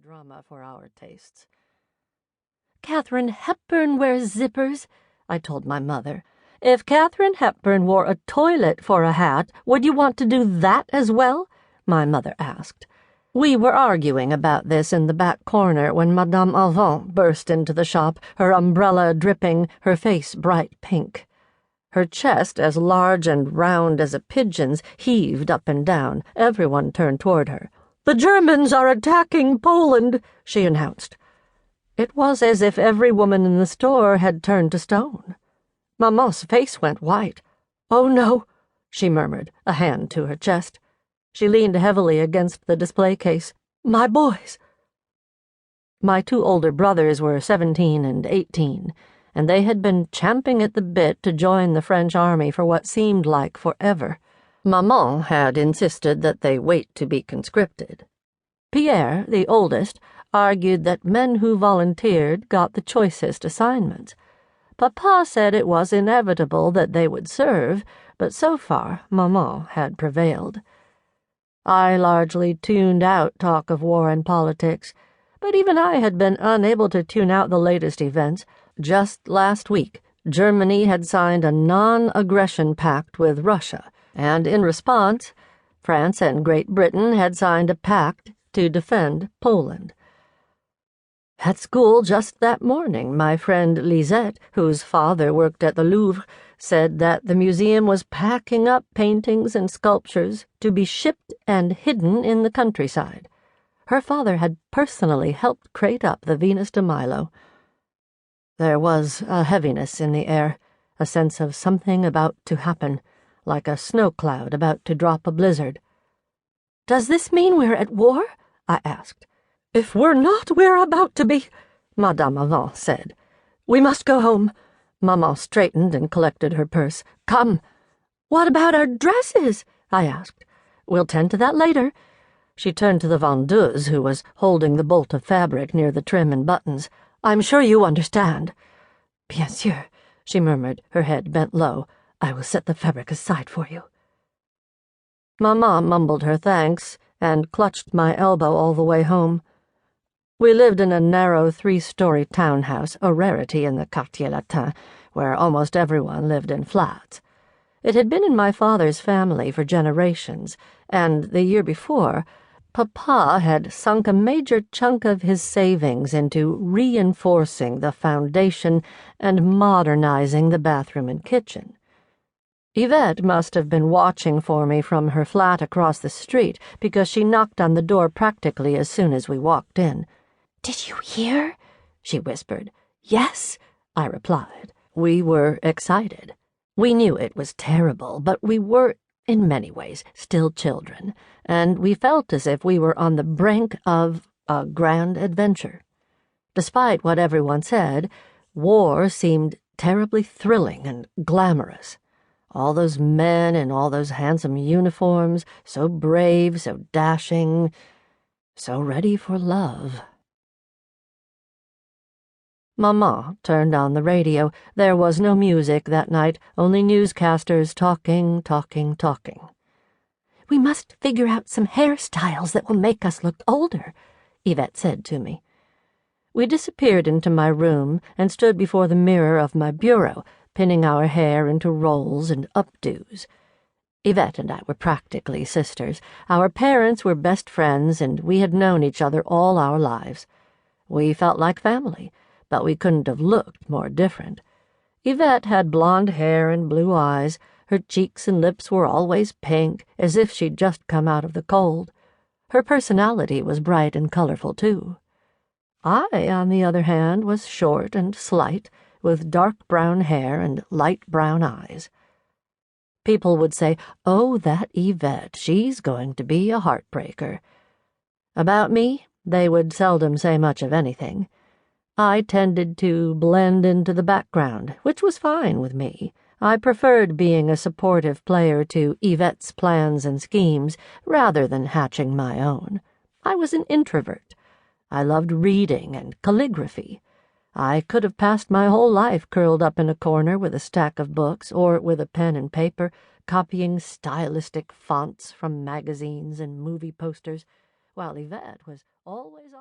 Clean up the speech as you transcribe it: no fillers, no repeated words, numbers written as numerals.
drama for our tastes. "Katharine Hepburn wears zippers," I told my mother. "If Katharine Hepburn wore a toilet for a hat, would you want to do that as well?" my mother asked. We were arguing about this in the back corner when Madame Avant burst into the shop, her umbrella dripping, her face bright pink. Her chest, as large and round as a pigeon's, heaved up and down. Everyone turned toward her. "The Germans are attacking Poland," she announced. It was as if every woman in the store had turned to stone. Maman's face went white. "Oh, no," she murmured, a hand to her chest. She leaned heavily against the display case. "My boys." My two older brothers were 17 and 18, and they had been champing at the bit to join the French army for what seemed like forever. Maman had insisted that they wait to be conscripted. Pierre, the oldest, argued that men who volunteered got the choicest assignments. Papa said it was inevitable that they would serve, but so far Maman had prevailed. I largely tuned out talk of war and politics, but even I had been unable to tune out the latest events. Just last week, Germany had signed a non-aggression pact with Russia, and in response, France and Great Britain had signed a pact to defend Poland. At school just that morning, my friend Lisette, whose father worked at the Louvre, said that the museum was packing up paintings and sculptures to be shipped and hidden in the countryside. Her father had personally helped crate up the Venus de Milo. There was a heaviness in the air, a sense of something about to happen, like a snow cloud about to drop a blizzard. "Does this mean we're at war?" I asked. "If we're not, we're about to be," Madame Avant said. "We must go home." Maman straightened and collected her purse. "Come." "What about our dresses?" I asked. "We'll tend to that later." She turned to the vendeuse, who was holding the bolt of fabric near the trim and buttons. "I'm sure you understand." "Bien sûr," she murmured, her head bent low. "I will set the fabric aside for you." Maman mumbled her thanks and clutched my elbow all the way home. We lived in a narrow 3-story townhouse, a rarity in the Quartier Latin, where almost everyone lived in flats. It had been in my father's family for generations, and the year before, Papa had sunk a major chunk of his savings into reinforcing the foundation and modernizing the bathroom and kitchen. Yvette must have been watching for me from her flat across the street, because she knocked on the door practically as soon as we walked in. "Did you hear?" she whispered. "Yes," I replied. We were excited. We knew it was terrible, but we were, in many ways, still children, and we felt as if we were on the brink of a grand adventure. Despite what everyone said, war seemed terribly thrilling and glamorous. All those men in all those handsome uniforms, so brave, so dashing, so ready for love. Maman turned on the radio. There was no music that night, only newscasters talking. "We must figure out some hairstyles that will make us look older," Yvette said to me. We disappeared into my room and stood before the mirror of my bureau, pinning our hair into rolls and updos. Yvette and I were practically sisters. Our parents were best friends, and we had known each other all our lives. We felt like family, but we couldn't have looked more different. Yvette had blonde hair and blue eyes. Her cheeks and lips were always pink, as if she'd just come out of the cold. Her personality was bright and colorful, too. I, on the other hand, was short and slight, with dark brown hair and light brown eyes. People would say, "Oh, that Yvette, she's going to be a heartbreaker." About me, they would seldom say much of anything. I tended to blend into the background, which was fine with me. I preferred being a supportive player to Yvette's plans and schemes, rather than hatching my own. I was an introvert. I loved reading and calligraphy. I could have passed my whole life curled up in a corner with a stack of books, or with a pen and paper, copying stylistic fonts from magazines and movie posters, while Yvette was always on